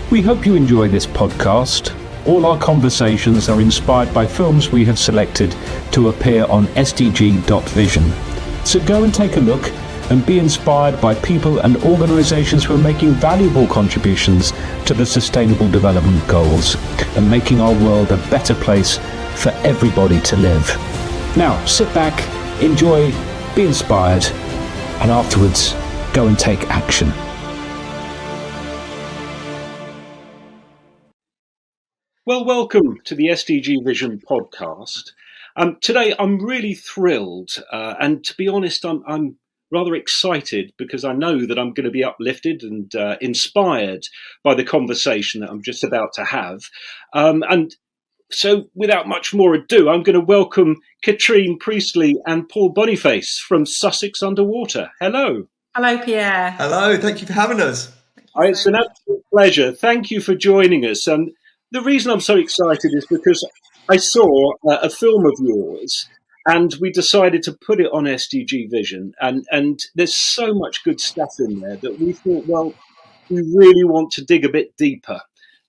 We hope you enjoy this podcast. All our conversations are inspired by films we have selected to appear on SDG.vision. So go and take a look and be inspired by people and organisations who are making valuable contributions to the Sustainable Development Goals and making our world a better place for everybody to live. Now, sit back, enjoy, be inspired, and afterwards, go and take action. Well, welcome to the SDG Vision podcast. Today, I'm really thrilled, and to be honest, I'm rather excited because I know that I'm going to be uplifted and inspired by the conversation that I'm just about to have. And so, without much more ado, I'm going to welcome Catrine Priestley and Paul Boniface from Sussex Underwater. Hello. Hello, Pierre. Hello, thank you for having us. It's an absolute pleasure. Thank you for joining us. And the reason I'm so excited is because I saw a film of yours and we decided to put it on SDG Vision. And there's so much good stuff in there that we thought, well, we really want to dig a bit deeper,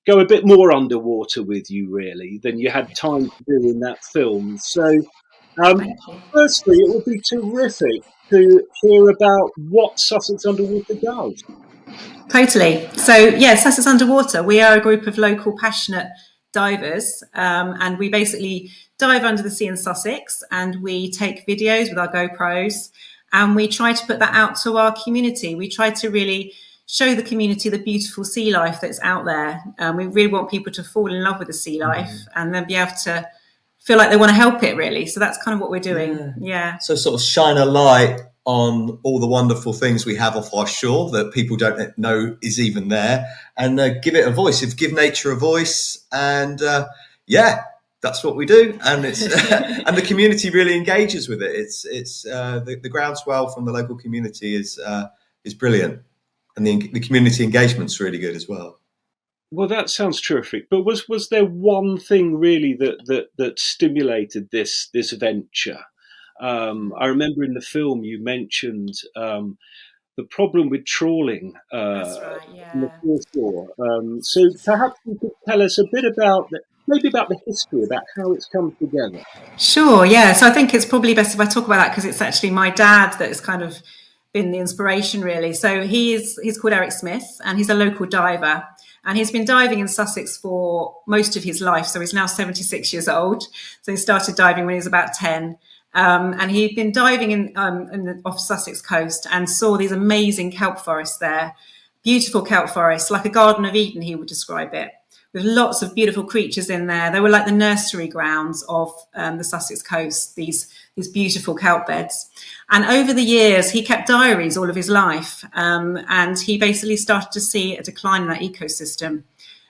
go a bit more underwater with you, really, than you had time to do in that film. So, firstly, it would be terrific to hear about what Sussex Underwater does. Totally. So, yeah, Sussex Underwater, we are a group of local passionate divers, and we basically dive under the sea in Sussex, and we take videos with our GoPros, and we try to put that out to our community. We try to really show the community the beautiful sea life that's out there. We really want people to fall in love with the sea life and then be able to feel like they want to help it, really. So that's kind of what we're doing. Yeah. So sort of shine a light on all the wonderful things we have off our shore that people don't know is even there, and give it a voice. Give nature a voice, and that's what we do. And it's and the community really engages with it. It's the groundswell from the local community is brilliant, and the community engagement's really good as well. Well, that sounds terrific. But was there one thing really that stimulated this venture? I remember in the film you mentioned the problem with trawling That's right, yeah. in the foreshore. So perhaps you could tell us a bit about the history, about how it's come together. Sure, yeah. So I think it's probably best if I talk about that because it's actually my dad that has kind of been the inspiration, really. So he's called Eric Smith, and he's a local diver. And he's been diving in Sussex for most of his life. So he's now 76 years old. So he started diving when he was about 10. And he'd been diving off Sussex coast and saw these amazing kelp forests there, beautiful kelp forests, like a Garden of Eden, he would describe it, with lots of beautiful creatures in there. They were like the nursery grounds of the Sussex coast, these beautiful kelp beds. And over the years, he kept diaries all of his life, and he basically started to see a decline in that ecosystem.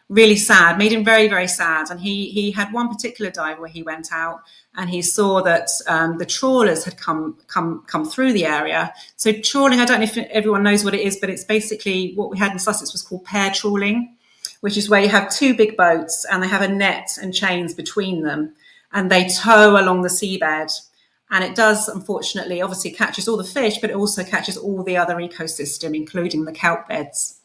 Really sad, made him very, very sad. And he had one particular dive where he went out and he saw that the trawlers had come through the area. So trawling, I don't know if everyone knows what it is, but it's basically what we had in Sussex was called pair trawling, which is where you have two big boats and they have a net and chains between them and they tow along the seabed. And it does, unfortunately, obviously catches all the fish, but it also catches all the other ecosystem, including the kelp beds.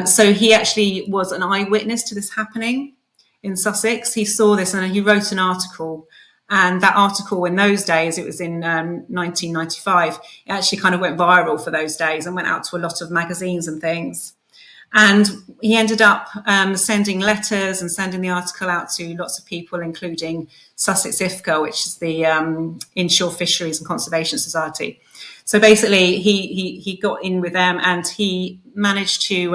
So he actually was an eyewitness to this happening in Sussex. He saw this and he wrote an article. And that article in those days, it was in 1995, it actually kind of went viral for those days and went out to a lot of magazines and things. And he ended up sending letters and sending the article out to lots of people, including Sussex IFCA, which is the Inshore Fisheries and Conservation Society. So basically, he got in with them and he managed to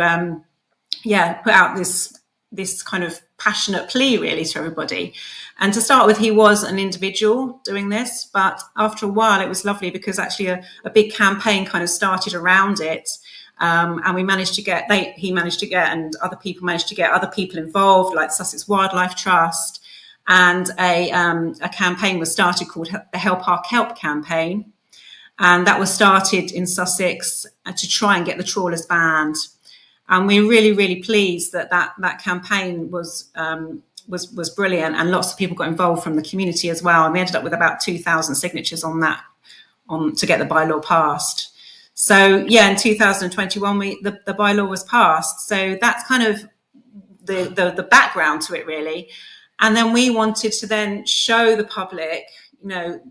put out this kind of passionate plea, really, to everybody. And to start with, he was an individual doing this, but after a while, it was lovely because actually a big campaign kind of started around it. And he managed to get, and other people managed to get other people involved, like Sussex Wildlife Trust, and a campaign was started called the Help Our Kelp campaign, and that was started in Sussex to try and get the trawlers banned. And we're really, really pleased that campaign was brilliant, and lots of people got involved from the community as well. And we ended up with about 2,000 signatures on that, to get the bylaw passed. So yeah, in 2021, the bylaw was passed. So that's kind of the background to it, really. And then we wanted to then show the public,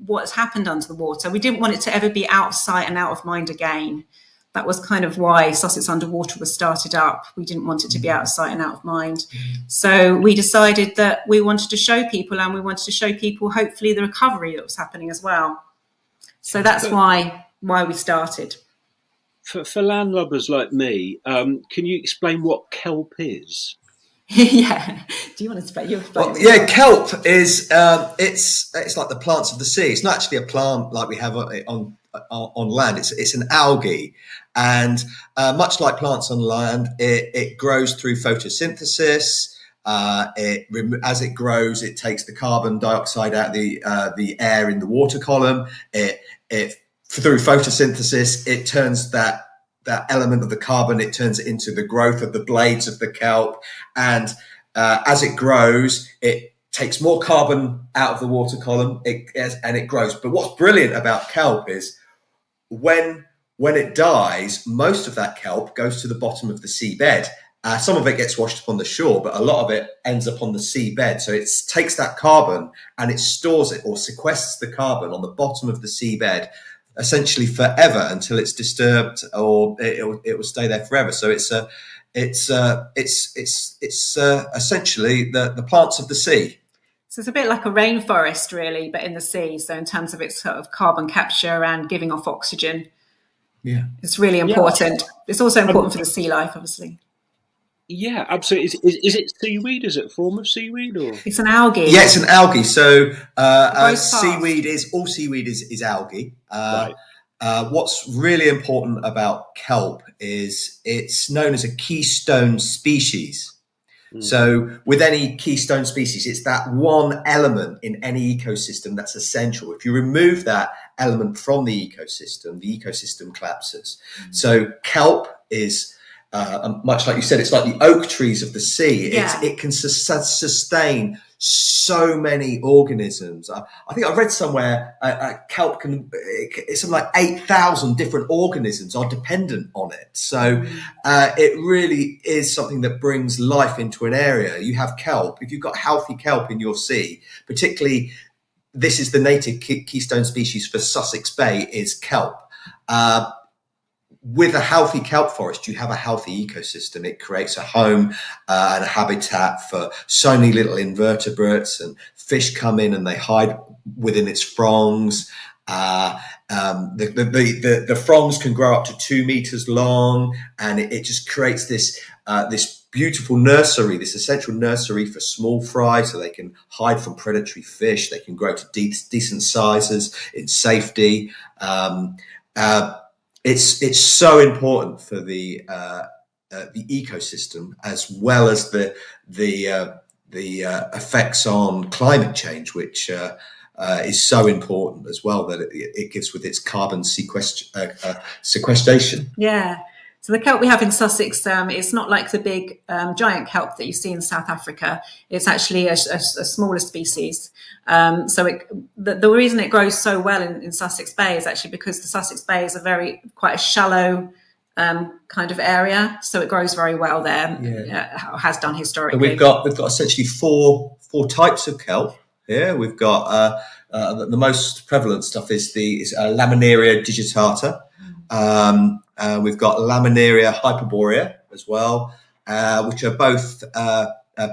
what's happened under the water. We didn't want it to ever be out of sight and out of mind again. That was kind of why Sussex Underwater was started up. We didn't want it to be out of sight and out of mind. So we decided that we wanted to show people, and we wanted to show people, hopefully, the recovery that was happening as well. So that's why we started. For landlubbers like me, can you explain what kelp is? Yeah. Do you want to explain? Kelp is it's like the plants of the sea. It's not actually a plant like we have on land. It's an algae, and much like plants on land, it grows through photosynthesis. As it grows, it takes the carbon dioxide out of the air in the water column. It through photosynthesis, it turns that element of the carbon, it turns it into the growth of the blades of the kelp. And as it grows, it takes more carbon out of the water column and it grows. But what's brilliant about kelp is when it dies, most of that kelp goes to the bottom of the seabed. Some of it gets washed up on the shore, but a lot of it ends up on the seabed. So it takes that carbon and it stores it, or sequesters the carbon on the bottom of the seabed, essentially forever until it's disturbed, or it will stay there forever. So it's essentially the plants of the sea. So it's a bit like a rainforest, really, but in the sea. So in terms of its sort of carbon capture and giving off oxygen, it's really important. Yeah. It's also important for the sea life, obviously. Yeah, absolutely. Is it seaweed? Is it a form of seaweed, or it's an algae? Yeah, it's an algae. So seaweed is algae. Right. What's really important about kelp is it's known as a keystone species. So with any keystone species, it's that one element in any ecosystem that's essential. If you remove that element from the ecosystem collapses. So kelp is much like you said, it's like the oak trees of the sea. Yeah. It can sustain so many organisms. I think I read somewhere kelp it's something like 8,000 different organisms are dependent on it. So it really is something that brings life into an area. You have kelp. If you've got healthy kelp in your sea, particularly this is the native keystone species for Sussex Bay is kelp. With a healthy kelp forest, you have a healthy ecosystem. It creates a home and a habitat for so many little invertebrates, and fish come in and they hide within its fronds. The fronds can grow up to 2 meters long, and it just creates this beautiful nursery, this essential nursery for small fry, so they can hide from predatory fish. They can grow to decent sizes in safety. It's so important for the ecosystem, as well as the effects on climate change, which is so important as well, that it gives with its carbon sequestration. Yeah. So the kelp we have in Sussex, it's not like the big giant kelp that you see in South Africa. It's actually a smaller species. So the reason it grows so well in Sussex Bay is actually because the Sussex Bay is quite a shallow kind of area. So it grows very well there. Yeah. Has done historically. So we've got essentially four types of kelp here. We've got the most prevalent stuff is Laminaria digitata. We've got Laminaria hyperborea as well, which are both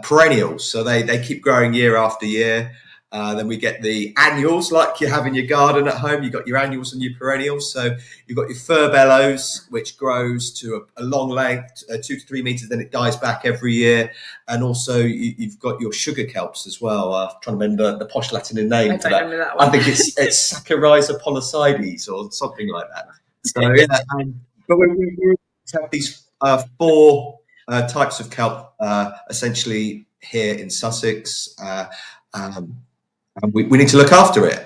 perennials. So they keep growing year after year. Then we get the annuals, like you have in your garden at home. You've got your annuals and your perennials. So you've got your furbelows, which grows to a long length, 2 to 3 meters, then it dies back every year. And also you've got your sugar kelps as well. I'm trying to remember the posh Latin name for that. That one. I think it's Saccharisa polycides or something like that. So yeah, but we have these four types of kelp essentially here in Sussex. And we need to look after it.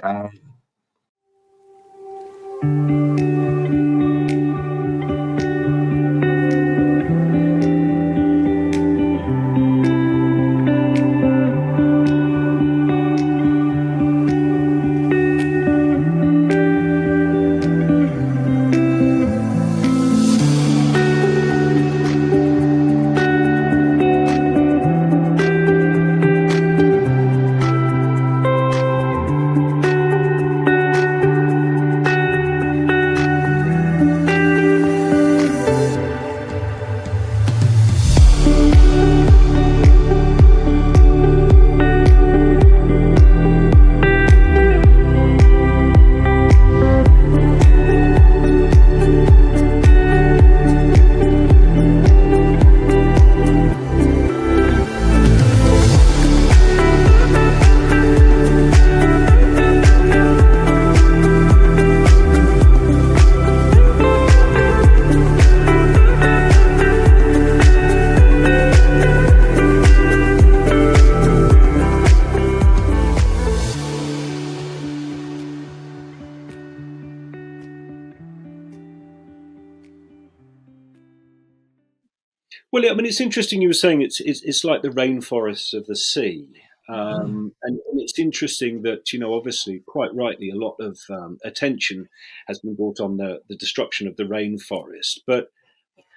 Well, I mean, it's interesting you were saying it's like the rainforests of the sea. And it's interesting that, obviously, quite rightly, a lot of attention has been brought on the destruction of the rainforest. But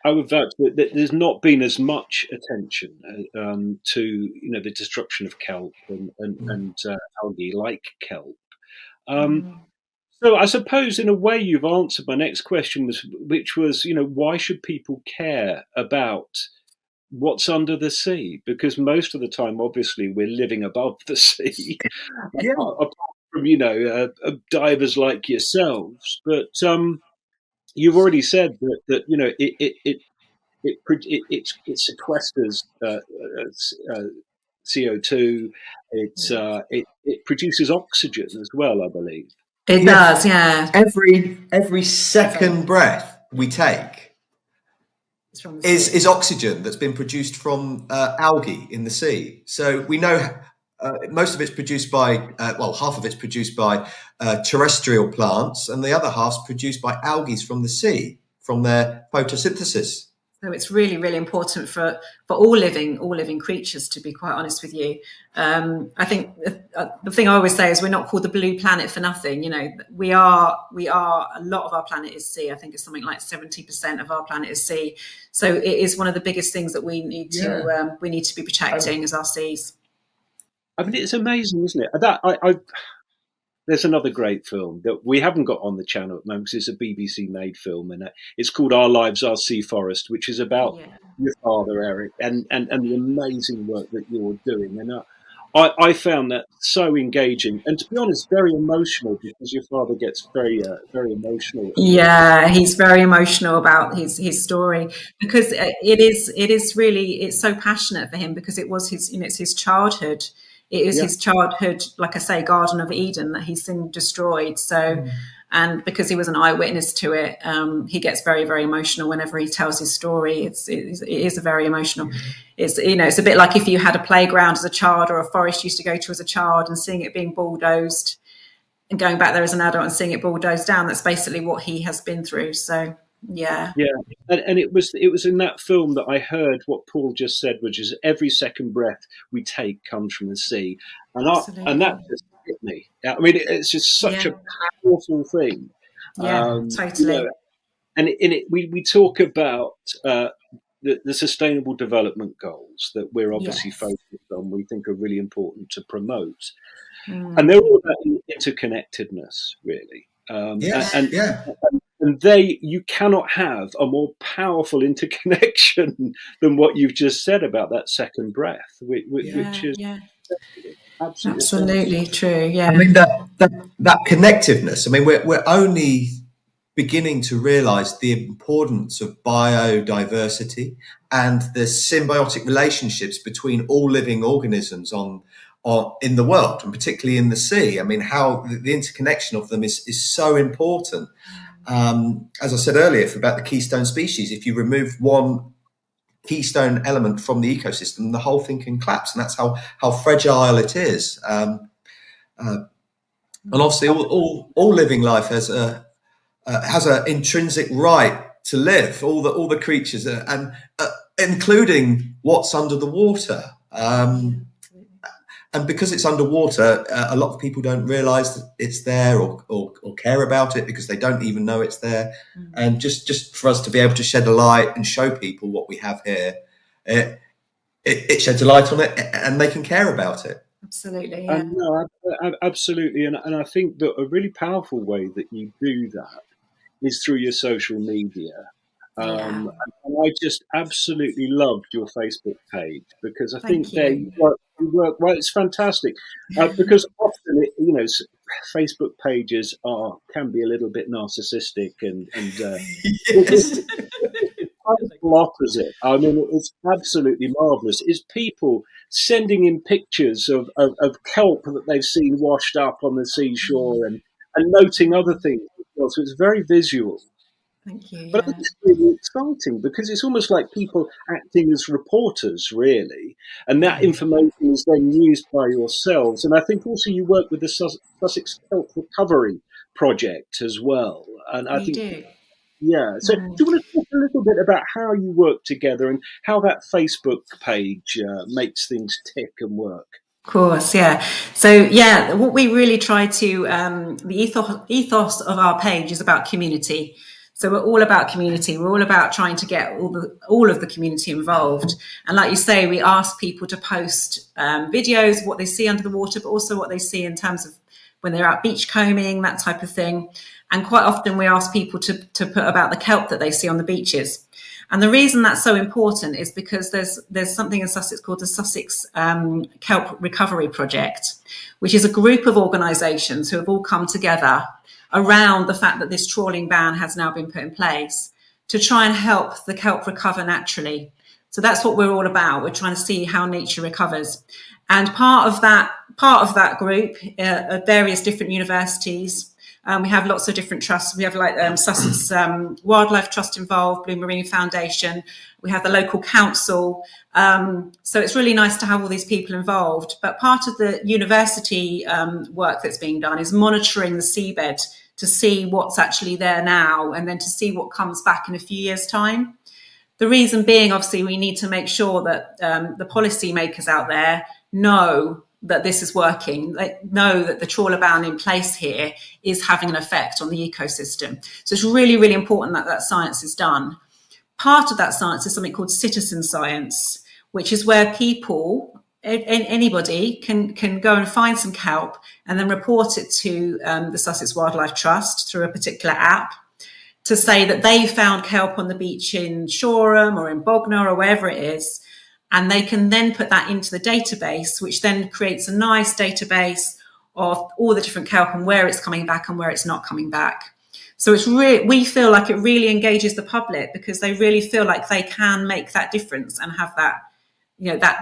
I would vouch that there's not been as much attention to, the destruction of kelp and algae like kelp. Um, so I suppose, in a way, you've answered my next question, which was, why should people care about what's under the sea? Because most of the time, obviously, we're living above the sea, Yeah. apart from divers like yourselves. But you've already said that it sequesters CO2. It produces oxygen as well, I believe. It does, yeah. Every second breath we take is oxygen that's been produced from algae in the sea. So we know most of it's produced by, half of it's produced by terrestrial plants, and the other half's produced by algae from the sea, from their photosynthesis. So it's really, really important for all living creatures, to be quite honest with you. I think the thing I always say is we're not called the blue planet for nothing. We are a lot of our planet is sea. I think it's something like 70% of our planet is sea. So it is one of the biggest things that we need to be protecting as our seas. I mean, it's amazing, isn't it? There's another great film that we haven't got on the channel at the moment because it's a BBC made film, and it's called Our Lives, Our Sea Forest, which is about your father, Eric, and the amazing work that you're doing. And I found that so engaging, and to be honest, very emotional, because your father gets very very emotional. Yeah, he's very emotional about his story, because it's so passionate for him, because it was it's his childhood. It is his childhood, like I say, Garden of Eden that he's seen destroyed. So, and because he was an eyewitness to it, he gets very, very emotional whenever he tells his story. It is a very emotional. It's a bit like if you had a playground as a child, or a forest you used to go to as a child, and seeing it being bulldozed, and going back there as an adult and seeing it bulldozed down. That's basically what he has been through. So. Yeah, and it was in that film that I heard what Paul just said, which is every second breath we take comes from the sea, and that just hit me. I mean, it's just such a powerful thing. Yeah, totally. And we talk about the sustainable development goals that we're obviously focused on. We think are really important to promote, and they're all about interconnectedness, really. And you cannot have a more powerful interconnection than what you've just said about that second breath, which is absolutely true. Yeah, I mean that connectiveness. I mean, we're only beginning to realise the importance of biodiversity and the symbiotic relationships between all living organisms in the world, and particularly in the sea. I mean, how the interconnection of them is so important. As I said earlier, about the keystone species, if you remove one keystone element from the ecosystem, the whole thing can collapse, and that's how fragile it is. And obviously, all living life has an intrinsic right to live. All the creatures, and including what's under the water. And because it's underwater, a lot of people don't realise that it's there or care about it, because they don't even know it's there. And just for us to be able to shed a light and show people what we have here, it sheds a light on it, and they can care about it. Absolutely. Yeah. Absolutely. And I think that a really powerful way that you do that is through your social media. And I just absolutely loved your Facebook page, because I think you work well. It's fantastic, because often Facebook pages can be a little bit narcissistic and it's opposite. I mean, it's absolutely marvelous. Is people sending in pictures of kelp that they've seen washed up on the seashore, and noting other things as well. So it's very visual. Thank you. But I think it's really exciting, because it's almost like people acting as reporters, really, and that information is then used by yourselves. And I think also you work with the Sussex Kelp Recovery Project as well. And I think Yeah. So do you want to talk a little bit about how you work together and how that Facebook page makes things tick and work? Of course, yeah. So, yeah, what we really try to, the ethos of our page is about community. So we're all about community. We're all about trying to get all of the community involved. And like you say, we ask people to post videos, what they see under the water, but also what they see in terms of when they're out beachcombing, that type of thing. And quite often we ask people to put about the kelp that they see on the beaches. And the reason that's so important is because there's something in Sussex called the Sussex Kelp Recovery Project, which is a group of organisations who have all come together around the fact that this trawling ban has now been put in place to try and help the kelp recover naturally. So that's what we're all about. We're trying to see how nature recovers. And part of that group are various different universities. We have lots of different trusts. We have like Sussex Wildlife Trust involved, Blue Marine Foundation. We have the local council. So it's really nice to have all these people involved. But part of the university work that's being done is monitoring the seabed to see what's actually there now and then to see what comes back in a few years' time. The reason being, obviously, we need to make sure that the policymakers out there know that this is working. They know that the trawler ban in place here is having an effect on the ecosystem. So it's really, really important that that science is done. Part of that science is something called citizen science, which is where people, anybody can go and find some kelp and then report it to the Sussex Wildlife Trust through a particular app to say that they found kelp on the beach in Shoreham or in Bognor or wherever it is. And they can then put that into the database, which then creates a nice database of all the different kelp and where it's coming back and where it's not coming back. So it's we feel like it really engages the public because they really feel like they can make that difference and have that,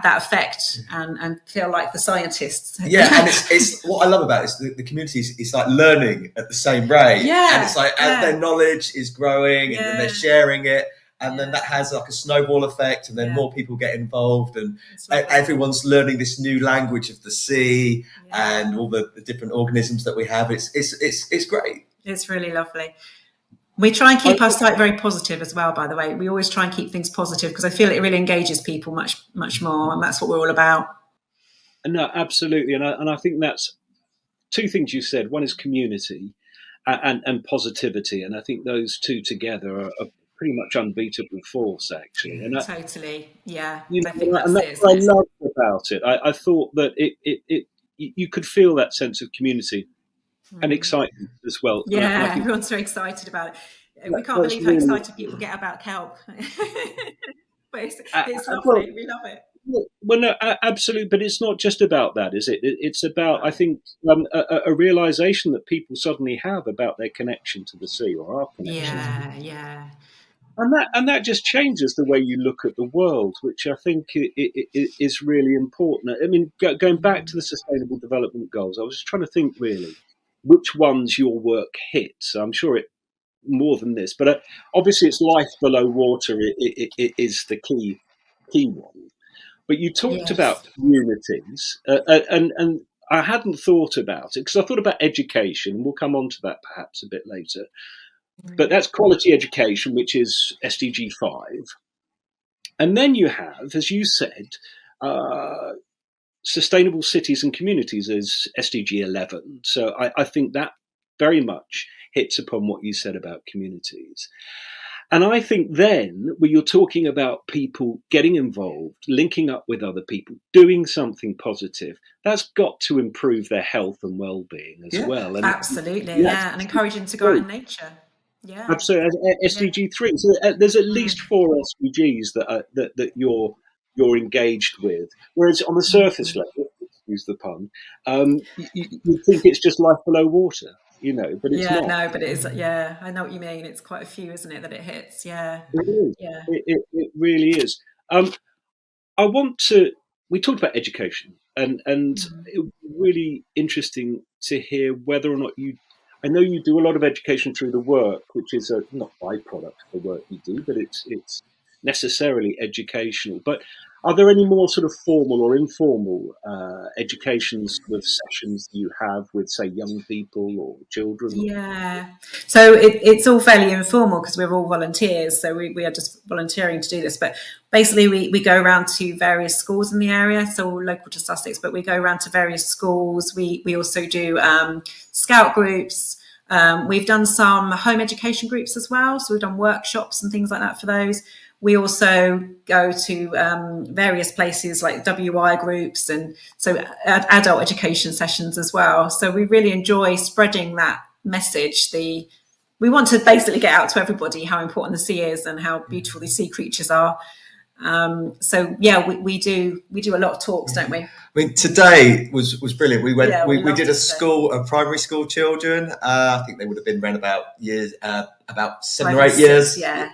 that effect and feel like the scientists. Yeah, and it's what I love about it is the community is like learning at the same rate. Yeah, and it's like as their knowledge is growing and then they're sharing it. And then that has like a snowball effect, and then more people get involved, and everyone's learning this new language of the sea and all the different organisms that we have. It's great. It's really lovely. We try and keep our site very positive as well, by the way. We always try and keep things positive because I feel it really engages people much, much more, and that's what we're all about. No, absolutely, and I think that's two things you said. One is community and positivity, and I think those two together are pretty much unbeatable force, actually. And totally, yeah. I think that's what I loved about it. I thought that you could feel that sense of community and excitement as well. Yeah, everyone's very excited about it. We can't believe how excited people get about kelp. But it's lovely. We love it. Well, no, absolutely. But it's not just about that, is it? It's about, I think, a realization that people suddenly have about their connection to the sea or our connection. Yeah. And that just changes the way you look at the world, which I think is really important. I mean, going back to the Sustainable Development Goals, I was just trying to think really which ones your work hits. I'm sure it more than this, but obviously it's life below water is the key one. But you talked about communities, and I hadn't thought about it because I thought about education, and we'll come on to that perhaps a bit later. But that's quality education, which is SDG 5. And then you have, as you said, sustainable cities and communities is SDG 11. So I think that very much hits upon what you said about communities. And I think then when you're talking about people getting involved, linking up with other people, doing something positive, that's got to improve their health and well-being as well. And absolutely, and encouraging to go out in nature. Yeah, absolutely. SDG 3. So there's at least 4 SDGs that you're engaged with. Whereas on the surface level, excuse the pun, you think it's just life below water, but it's not. No, but it is. Yeah, I know what you mean. It's quite a few, isn't it, that it hits? Yeah, it is. Yeah, it really is. We talked about education, and it was really interesting to hear whether or not I know you do a lot of education through the work, which is not byproduct of the work you do, but it's necessarily educational. But Are there any more sort of formal or informal education sort of sessions you have with, say, young people or children? Yeah, so it's all fairly informal because we're all volunteers, so we are just volunteering to do this. But basically, we go around to various schools in the area, so we're local to Sussex, but we go around to various schools. We also do scout groups. We've done some home education groups as well, so we've done workshops and things like that for those. We also go to various places like WI groups, and so adult education sessions as well. So we really enjoy spreading that message. We want to basically get out to everybody how important the sea is and how beautiful these sea creatures are. So yeah, we do a lot of talks, don't we? I mean, today was brilliant. We went, Yeah, we did a primary school children. I think they would have been around about 7 or 8 years. Yeah.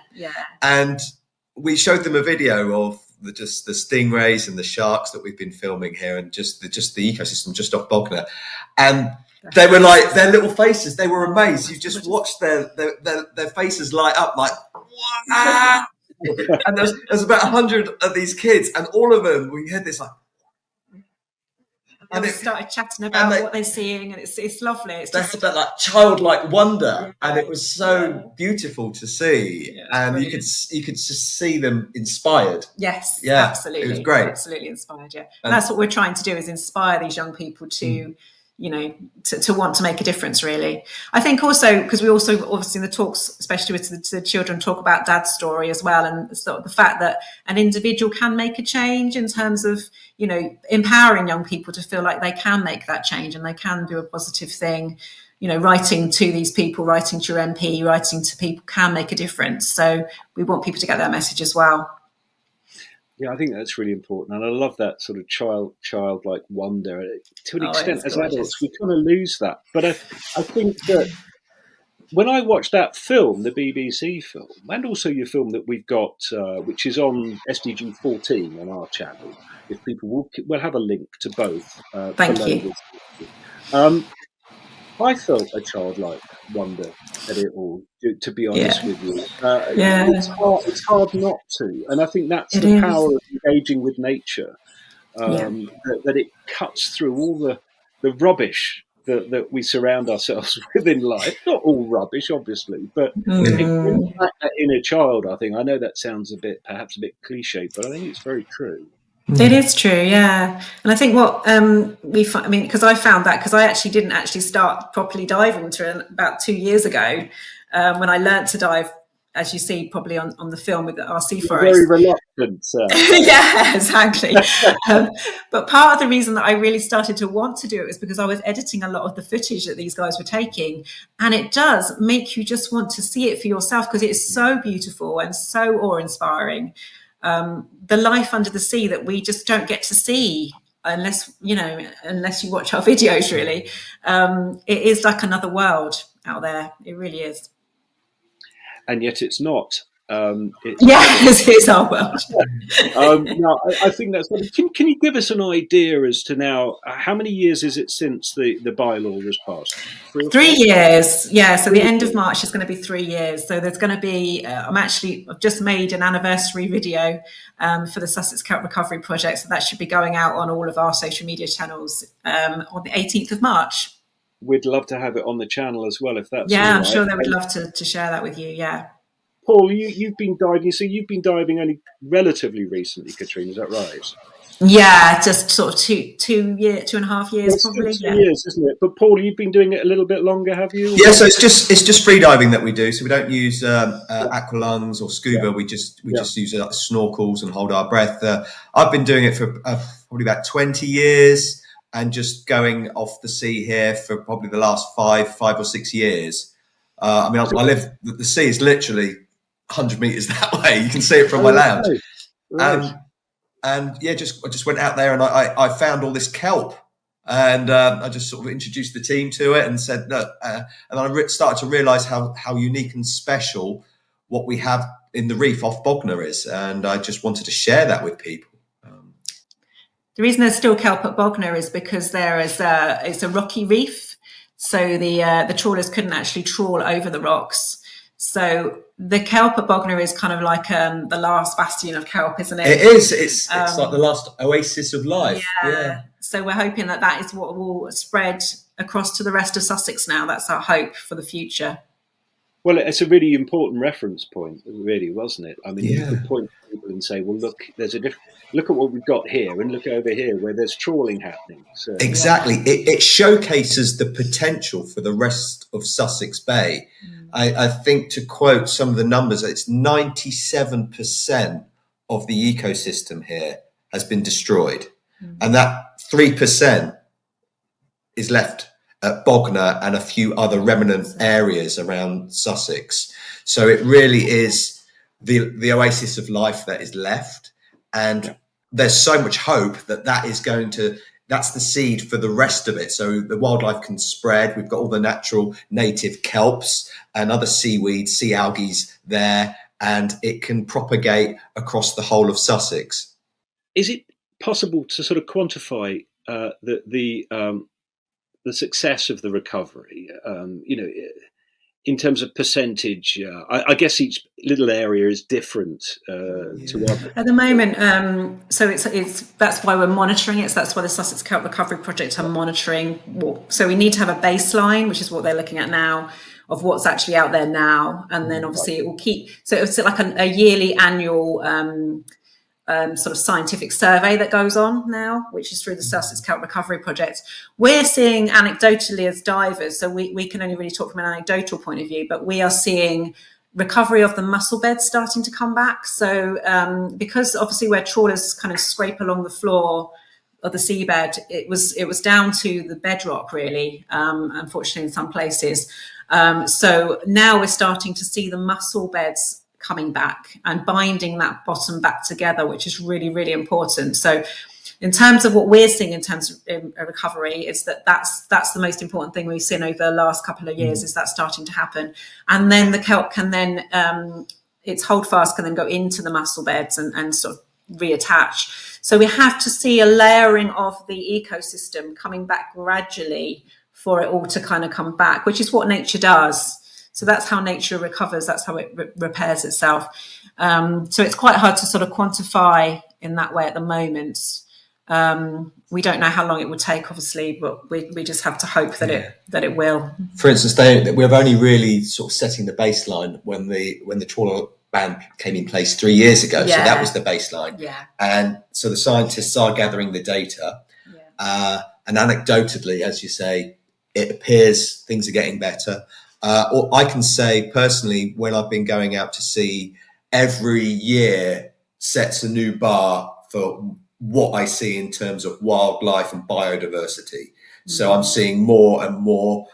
And we showed them a video of the stingrays and the sharks that we've been filming here, and just the ecosystem just off Bognor. And they were like, their little faces, they were amazed. You just watched their faces light up like, wow. And there's about 100 of these kids, and all of them, we heard this like, and they started chatting about what they're seeing, and it's lovely. It's just that like childlike wonder, and it was so beautiful to see, and brilliant. you could just see them inspired. Yes, yeah, absolutely, it was great, absolutely inspired. Yeah, and that's what we're trying to do, is inspire these young people to. You know, to want to make a difference, really. I think also, because we also obviously in the talks, especially with the children, talk about Dad's story as well, and sort of the fact that an individual can make a change in terms of, you know, empowering young people to feel like they can make that change and they can do a positive thing. You know, writing to these people, writing to your MP, writing to people can make a difference. So we want people to get that message as well. Yeah, I think that's really important, and I love that sort of childlike wonder. To an extent, as adults, we kind of lose that. But I think that when I watched that film, the BBC film, and also your film that we've got, which is on SDG 14 on our channel, if people we'll have a link to both. Thank you. I felt a childlike wonder at it all, to be honest with you. It's hard not to. And I think that's the power of engaging with nature, that it cuts through all the rubbish that we surround ourselves with in life. Not all rubbish, obviously, but it brings back that inner child, I think. I know that sounds perhaps a bit cliche, but I think it's very true. It is true, yeah. And I think what because I found that, because I actually didn't start properly diving until about 2 years ago, when I learnt to dive, as you see probably on the film with our sea forest. Very reluctant. Yeah, exactly. But part of the reason that I really started to want to do it was because I was editing a lot of the footage that these guys were taking, and it does make you just want to see it for yourself, because it is so beautiful and so awe-inspiring. The life under the sea that we just don't get to see unless you watch our videos, really. It is like another world out there. It really is. And yet it's not. It is our world. Now, I think that's. Can you give us an idea as to now how many years is it since the bylaw was passed? 3 years. Yeah. So the end of March is going to be 3 years. So there's going to be. I've just made an anniversary video for the Sussex Kelp Recovery Project. So that should be going out on all of our social media channels on the 18th of March. We'd love to have it on the channel as well, if that's all right. I'm sure they would love to share that with you. Yeah. Paul, you've been diving. So you've been diving only relatively recently, Catrine. Is that right? Yeah, just sort of 2.5 years, probably. 2 years, isn't it? But Paul, you've been doing it a little bit longer, have you? Yeah, so it's just free diving that we do. So we don't use aqualungs or scuba. We just use snorkels and hold our breath. I've been doing it for probably about 20 years, and just going off the sea here for probably the last 5 or 6 years. I live. The sea is literally 100 meters that way. You can see it from my lounge. Right. And yeah, I just went out there, and I found all this kelp, and I just sort of introduced the team to it and said, look, and I started to realise how unique and special what we have in the reef off Bognor is, and I just wanted to share that with people. The reason there's still kelp at Bognor is because it's a rocky reef, so the trawlers couldn't actually trawl over the rocks. So the kelp at Bognor is kind of like the last bastion of kelp, isn't it? It is. It's like the last oasis of life. Yeah. So we're hoping that is what will spread across to the rest of Sussex now. That's our hope for the future. Well, it's a really important reference point, really, wasn't it? I mean, you could point to people and say, well, look, look at what we've got here and look over here where there's trawling happening. So, exactly. It showcases the potential for the rest of Sussex Bay. I think, to quote some of the numbers, it's 97% of the ecosystem here has been destroyed. And that 3% is left at Bognor and a few other remnant areas around Sussex. So it really is the oasis of life that is left. And there's so much hope that's the seed for the rest of it. So the wildlife can spread. We've got all the natural native kelps and other seaweeds, sea algae there, and it can propagate across the whole of Sussex. Is it possible to sort of quantify the success of the recovery? In terms of percentage, I guess each little area is different to other. At the moment, so that's why we're monitoring it. So that's why the Sussex Kelp Recovery Project are monitoring. So we need to have a baseline, which is what they're looking at now, of what's actually out there now, and then obviously it will keep. So it's like a yearly annual sort of scientific survey that goes on now, which is through the Sussex Kelp Recovery Project. We're seeing anecdotally as divers, so we can only really talk from an anecdotal point of view, but we are seeing recovery of the mussel beds starting to come back. So because obviously where trawlers kind of scrape along the floor of the seabed, it was down to the bedrock really, unfortunately in some places. So now we're starting to see the mussel beds coming back and binding that bottom back together, which is really, really important. So in terms of what we're seeing in terms of recovery, is that's the most important thing we've seen over the last couple of years, is that starting to happen. And then the kelp can then, its holdfast can then go into the mussel beds and sort of reattach. So we have to see a layering of the ecosystem coming back gradually for it all to kind of come back, which is what nature does. So that's how nature recovers. That's how it repairs itself. So it's quite hard to sort of quantify in that way at the moment. We don't know how long it will take, obviously, but we just have to hope that it will. For instance, we're only really sort of setting the baseline when the trawler ban came in place 3 years ago. So that was the baseline. Yeah. And so the scientists are gathering the data. Yeah. And anecdotally, as you say, it appears things are getting better. Or I can say personally, when I've been going out to sea, every year sets a new bar for what I see in terms of wildlife and biodiversity. Mm-hmm. So I'm seeing more and more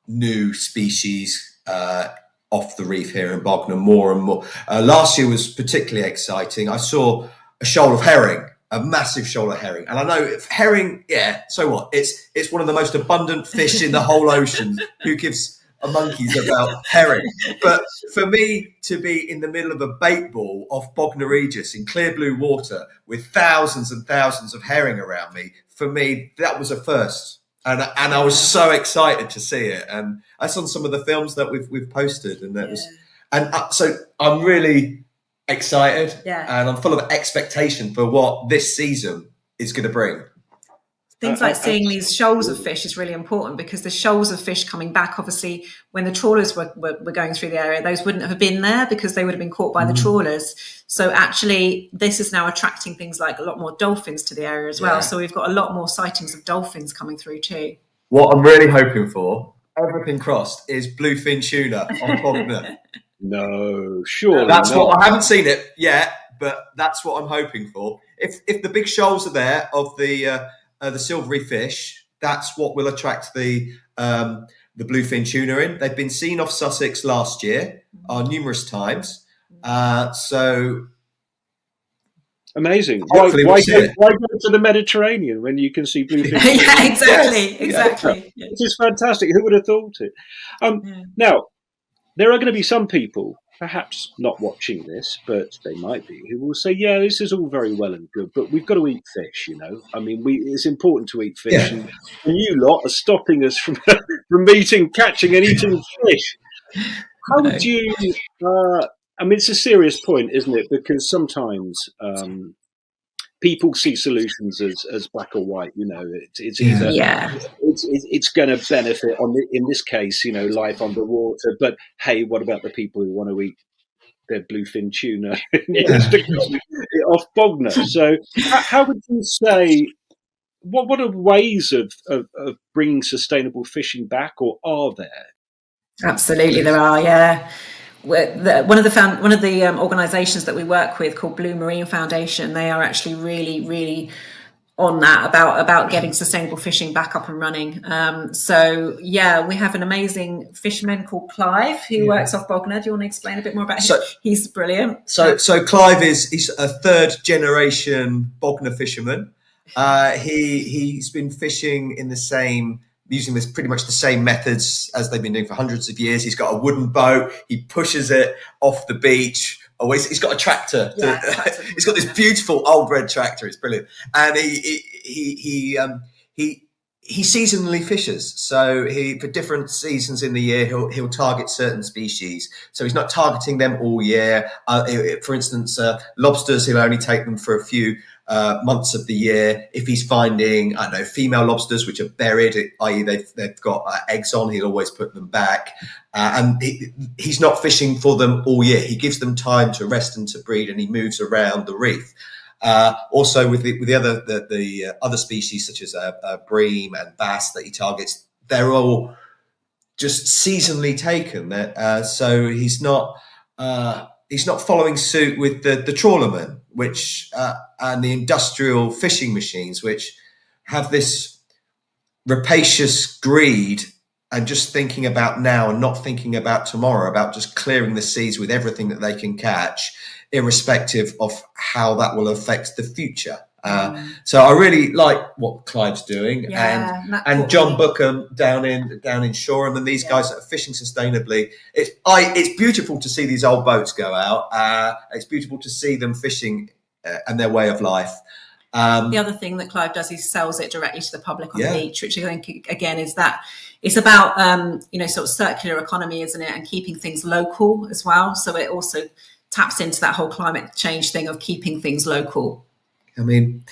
new species off the reef here in Bognor, more and more. Last year was particularly exciting. I saw a shoal of herring. A massive shoal of herring. And I know herring, so what? It's one of the most abundant fish in the whole ocean. Who gives a monkeys about herring? But for me to be in the middle of a bait ball off Bognor Regis in clear blue water with thousands and thousands of herring around me, for me, that was a first. And I was so excited to see it. And that's on some of the films that we've posted. And that was, and so I'm really excited, and I'm full of expectation for what this season is going to bring. Things like seeing these shoals of fish is really important, because the shoals of fish coming back, obviously, when the trawlers were going through the area, those wouldn't have been there because they would have been caught by the trawlers. So actually, this is now attracting things like a lot more dolphins to the area as well. So we've got a lot more sightings of dolphins coming through too. What I'm really hoping for, everything crossed, is bluefin tuna on Bognor. No, sure. That's what I haven't seen it yet, but that's what I'm hoping for. If the big shoals are there of the silvery fish, that's what will attract the bluefin tuna in. They've been seen off Sussex last year, numerous times. So amazing. Why go to the Mediterranean when you can see bluefin? Yeah, exactly. Yeah. This is fantastic. Who would have thought it? Now, there are going to be some people, perhaps not watching this, but they might be, who will say, yeah, this is all very well and good, but we've got to eat fish, you know. I mean, it's important to eat fish, and you lot are stopping us from catching and eating fish. How would you? I mean, it's a serious point, isn't it? Because sometimes people see solutions as black or white. You know, it's either Yeah. it's going to benefit in this case, you know, life underwater. But hey, what about the people who want to eat their bluefin tuna in the Eastern Coast off Bognor? So, how would you say? What are ways of bringing sustainable fishing back, or are there? Absolutely, there are. Yeah, one of the organisations that we work with, called Blue Marine Foundation, they are actually really on that about getting sustainable fishing back up and running. So yeah, we have an amazing fisherman called Clive who works off Bognor. Do you want to explain a bit more about him? He's brilliant. So Clive he's a third generation Bognor fisherman. He's been fishing using pretty much the same methods as they've been doing for hundreds of years. He's got a wooden boat. He pushes it off the beach. He's got a tractor. He's got this beautiful old red tractor. It's brilliant. And he seasonally fishes. So for different seasons in the year, he'll target certain species. So he's not targeting them all year. For instance, lobsters, he'll only take them for a few months of the year. If he's finding, I don't know, female lobsters which are buried, i.e. they've got eggs on, he'll always put them back. And he's not fishing for them all year. He gives them time to rest and to breed, and he moves around the reef. Also with the other species such as bream and bass that he targets, they're all just seasonally taken. So he's not following suit with the trawlermen, which and the industrial fishing machines, which have this rapacious greed and just thinking about now and not thinking about tomorrow, about just clearing the seas with everything that they can catch, irrespective of how that will affect the future. So I really like what Clive's doing, and John Bookham down in Shoreham, and these guys that are fishing sustainably. It's beautiful to see these old boats go out. It's beautiful to see them fishing and their way of life. The other thing that Clive does is sells it directly to the public on the beach, which I think again is that it's about sort of circular economy, isn't it, and keeping things local as well. So it also taps into that whole climate change thing of keeping things local. I mean,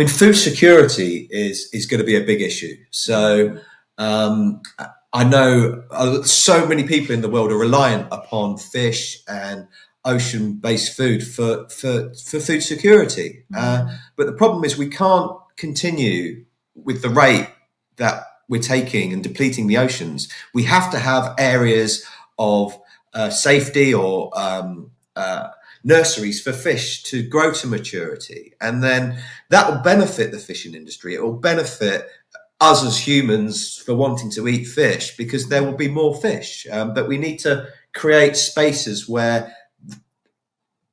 food security is going to be a big issue. So I know so many people in the world are reliant upon fish and ocean-based food for food security. But the problem is we can't continue with the rate that we're taking and depleting the oceans. We have to have areas of safety or nurseries for fish to grow to maturity, and then that will benefit the fishing industry. It will benefit us as humans for wanting to eat fish, because there will be more fish. But we need to create spaces where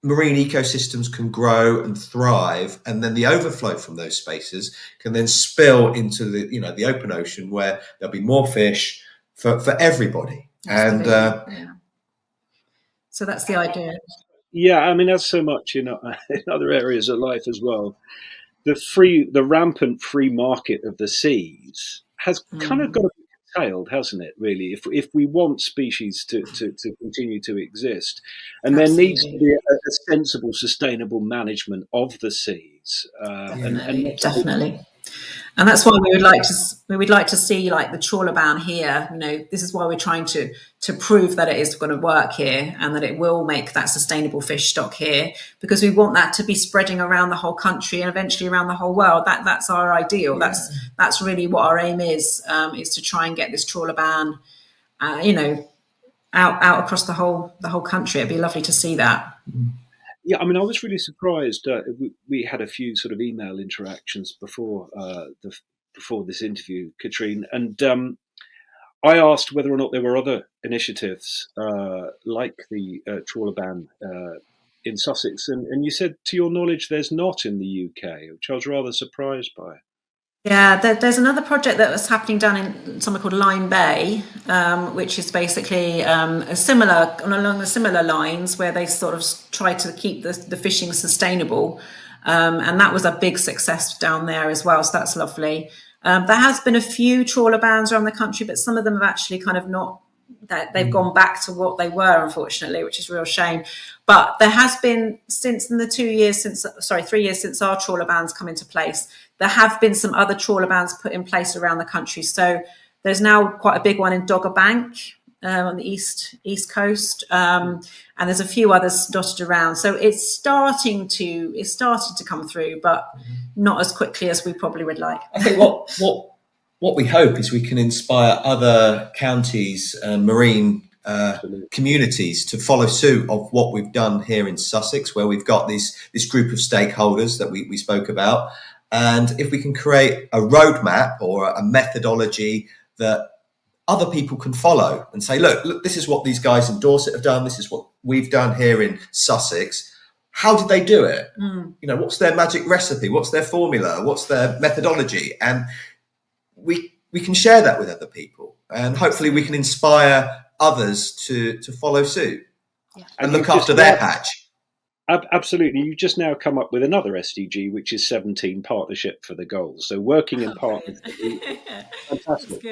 marine ecosystems can grow and thrive, and then the overflow from those spaces can then spill into the open ocean, where there'll be more fish for everybody. Absolutely. And so that's the idea. Yeah, I mean, that's so much in other areas of life as well. The rampant free market of the seas has kind of got to be curtailed, hasn't it, really, if we want species to continue to exist. And Absolutely. There needs to be a sensible, sustainable management of the seas. Definitely. And that's why we would like to see like the trawler ban here. This is why we're trying to prove that it is going to work here, and that it will make that sustainable fish stock here, because we want that to be spreading around the whole country and eventually around the whole world. That's our ideal. Yeah. That's really what our aim is to try and get this trawler ban, out across the whole country. It'd be lovely to see that. Yeah, I mean, I was really surprised. We had a few sort of email interactions before this interview, Catrine, and I asked whether or not there were other initiatives like the trawler ban in Sussex, and you said, to your knowledge, there's not in the UK, which I was rather surprised by. Yeah, there's another project that was happening down in somewhere called Lyme Bay, which is basically along the similar lines, where they sort of try to keep the fishing sustainable, and that was a big success down there as well. So that's lovely. There has been a few trawler bans around the country, but some of them have actually kind of not that they've gone back to what they were, unfortunately, which is a real shame. But there has been, since in the 3 years since our trawler bans come into place, there have been some other trawler bans put in place around the country. So there's now quite a big one in Dogger Bank on the east coast, and there's a few others dotted around. So it's starting to come through, but not as quickly as we probably would like. I think what we hope is we can inspire other counties, marine communities to follow suit of what we've done here in Sussex, where we've got this group of stakeholders that we spoke about. And if we can create a roadmap or a methodology that other people can follow and say, look, this is what these guys in Dorset have done. This is what we've done here in Sussex. How did they do it? What's their magic recipe? What's their formula? What's their methodology? And we can share that with other people, and hopefully we can inspire others to follow suit and look after their patch. Absolutely. You just now come up with another SDG, which is 17, partnership for the goals. So working in partnership. Fantastic.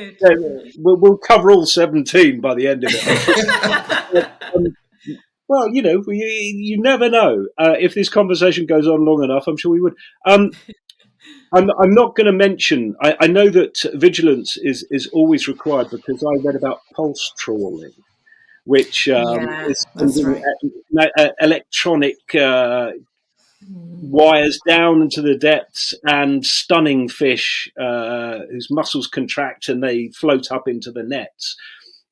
We'll cover all 17 by the end of it. Well, you never know. If this conversation goes on long enough, I'm sure we would. I'm not going to mention, I know that vigilance is always required, because I read about pulse trawling, which is electronic wires down into the depths and stunning fish whose muscles contract and they float up into the nets.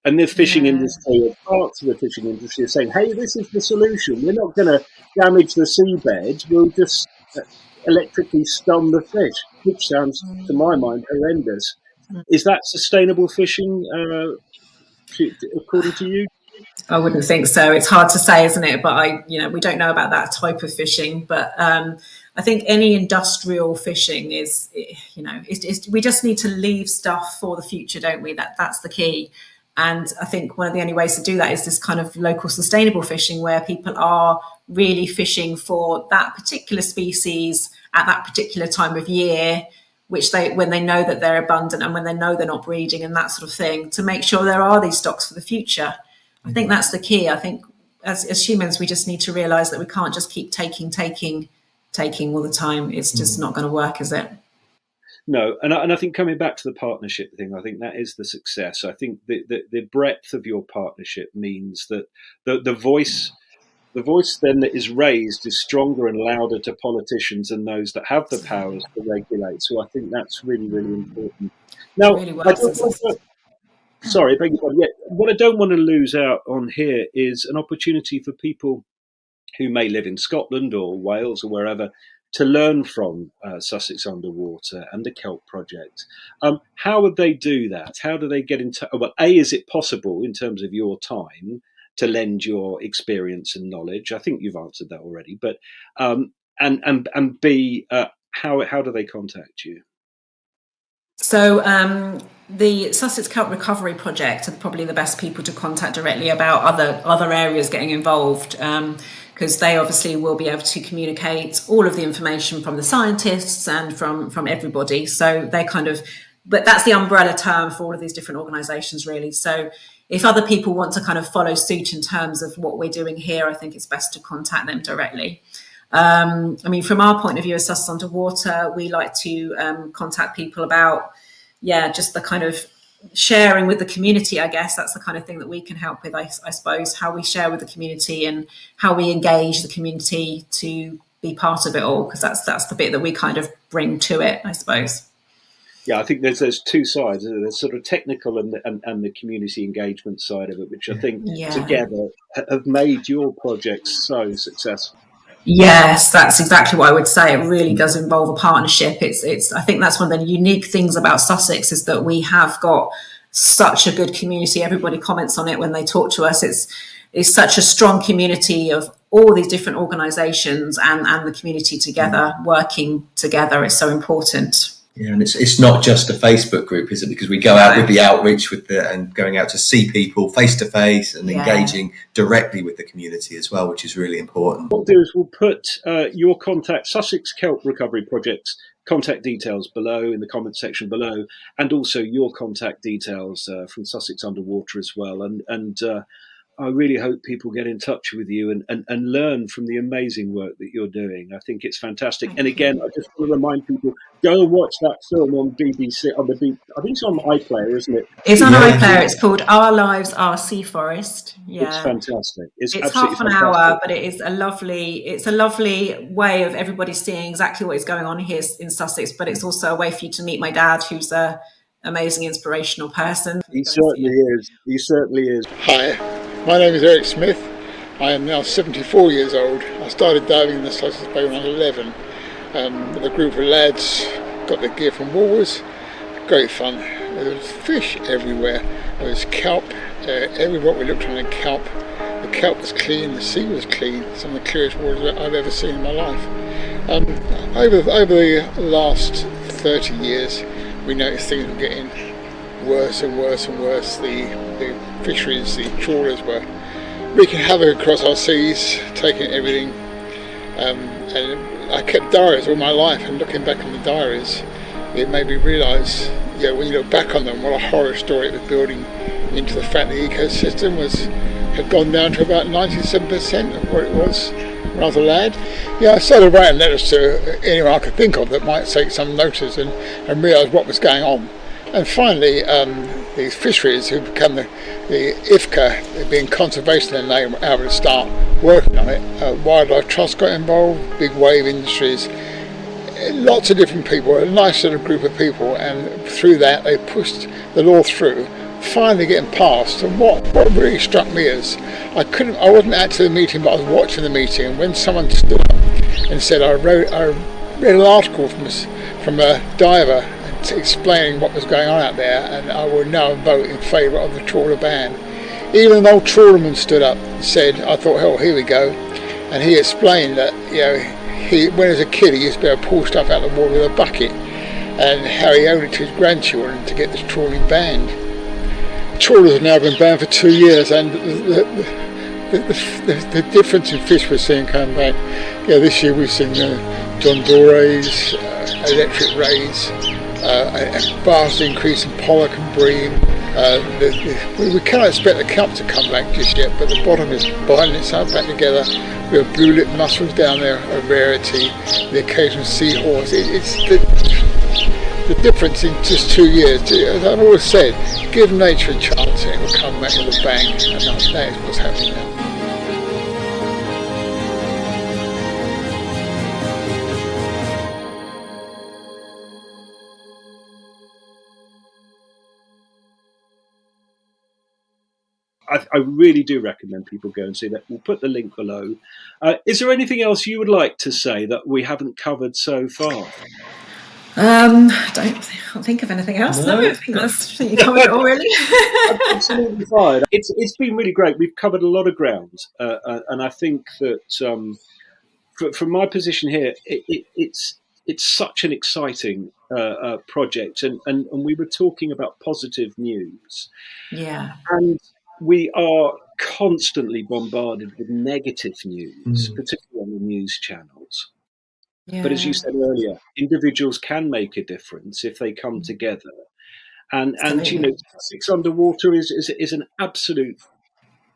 And the fishing industry, or parts of the fishing industry, are saying, hey, this is the solution. We're not going to damage the seabed. We'll just electrically stun the fish, which sounds, to my mind, horrendous. Is that sustainable fishing, according to you? I wouldn't think so. It's hard to say, isn't it? But we don't know about that type of fishing. But I think any industrial fishing is, we just need to leave stuff for the future, don't we? That's the key. And I think one of the only ways to do that is this kind of local sustainable fishing, where people are really fishing for that particular species at that particular time of year, when they know that they're abundant and when they know they're not breeding and that sort of thing, to make sure there are these stocks for the future. I think that's the key. I think as humans, we just need to realise that we can't just keep taking all the time. It's just not going to work, is it? No, and I think coming back to the partnership thing, I think that is the success. I think the breadth of your partnership means that the voice then that is raised is stronger and louder to politicians and those that have the powers to regulate. So I think that's really, really important. Now, really works. Sorry, beg your pardon. Yeah, what I don't want to lose out on here is an opportunity for people who may live in Scotland or Wales or wherever to learn from Sussex Underwater and the Kelp project. How would they do that? How do they get into? Well, A, is it possible in terms of your time to lend your experience and knowledge? I think you've answered that already. But and B, how do they contact you? So the Sussex Kelp Recovery Project are probably the best people to contact directly about other areas getting involved, because they obviously will be able to communicate all of the information from the scientists and from everybody. So but that's the umbrella term for all of these different organisations, really. So if other people want to kind of follow suit in terms of what we're doing here, I think it's best to contact them directly. From our point of view as Sussex Underwater, we like to contact people about, just the kind of sharing with the community. I guess that's the kind of thing that we can help with, I suppose, how we share with the community and how we engage the community to be part of it all, because that's the bit that we kind of bring to it, I suppose. Yeah, I think there's two sides. There's sort of technical and the community engagement side of it, which I think together have made your project so successful. Yes, that's exactly what I would say. It really does involve a partnership. It's. I think that's one of the unique things about Sussex, is that we have got such a good community. Everybody comments on it when they talk to us. It's such a strong community of all these different organisations and the community together, working together. It's so important. Yeah, and it's not just a Facebook group, is it? Because we go out with the outreach and going out to see people face to face and engaging directly with the community as well, which is really important. What we'll do is we'll put your contact, Sussex Kelp Recovery Project's contact details below in the comment section below, and also your contact details from Sussex Underwater as well. And I really hope people get in touch with you and learn from the amazing work that you're doing. I think it's fantastic. And again, I just want to remind people, go and watch that film on BBC. I think it's on iPlayer, isn't it? It's on iPlayer. It's called Our Lives Are Sea Forest. Yeah, it's fantastic. It's half an hour, but it is a lovely way of everybody seeing exactly what is going on here in Sussex. But it's also a way for you to meet my dad, who's a amazing, inspirational person. He certainly is. He certainly is. Hi, my name is Eric Smith. I am now 74 years old. I started diving in the Sussex Bay when I was 11 with a group of lads. Got the gear from Woolworths. Great fun. There was fish everywhere. There was kelp. Everywhere we looked on the kelp. The kelp was clean. The sea was clean. Some of the clearest waters I've ever seen in my life. Over the last 30 years, we noticed things were getting worse and worse and worse. The fisheries, the trawlers were wreaking havoc across our seas, taking everything. And I kept diaries all my life, and looking back on the diaries, it made me realise, when you look back on them, what a horror story it was building into the fact the ecosystem had gone down to about 97% of what it was when I was a lad. I started writing letters to anyone I could think of that might take some notice and realise what was going on. And finally, these fisheries who become the IFCA, being conservation in name, were able to start working on it. Wildlife Trust got involved, big wave industries, lots of different people, a nice little group of people, and through that they pushed the law through, finally getting passed. And what really struck me is, I wasn't at the meeting, but I was watching the meeting, and when someone stood up and said, I read an article from a diver explaining what was going on out there, and I will now vote in favour of the trawler ban. Even an old trawlerman stood up and said, I thought, hell, here we go. And he explained that, when he was a kid, he used to be able to pull stuff out of the water with a bucket, and how he owed it to his grandchildren to get this trawling banned. Trawlers have now been banned for 2 years, and the difference in fish we're seeing coming back. This year we've seen John Doe rays, electric rays, a vast increase in pollock and bream. We cannot expect the kelp to come back just yet, but the bottom is binding itself back together. We have blue lip mussels down there, a rarity, the occasional seahorse. It's the difference in just 2 years. As I've always said, give nature a chance and it will come back with a bang, and that is what's happening now. I really do recommend people go and see that. We'll put the link below. Is there anything else you would like to say that we haven't covered so far? I can't think of anything else. No, I think you covered it all, really. Absolutely fine. It's been really great. We've covered a lot of ground, and I think that from my position here, it's such an exciting project, and we were talking about positive news. Yeah. And we are constantly bombarded with negative news, particularly on the news channels. Yeah. But as you said earlier, individuals can make a difference if they come together. And Sussex Underwater is an absolute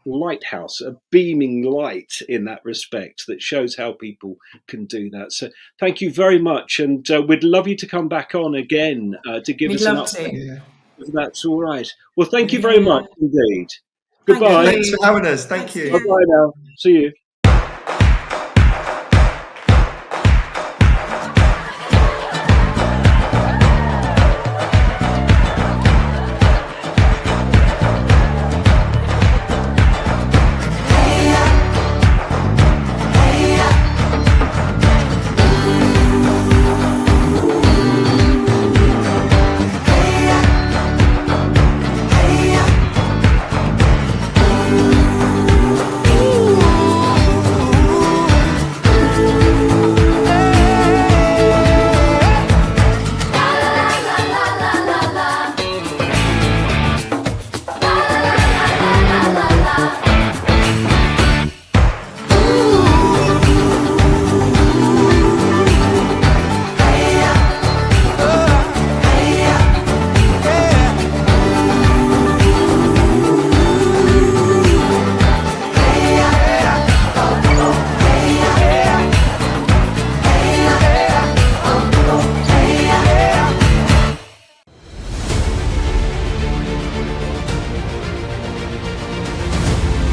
lighthouse, a beaming light in that respect that shows how people can do that. So thank you very much, and we'd love you to come back on again to give us an update. If that's all right. Well, thank you very much indeed. Goodbye. Thanks for having us. Thank you. Bye-bye now. See you.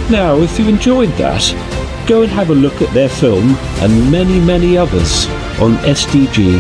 Now, if you enjoyed that, go and have a look at their film and many, many others on sdg.vision.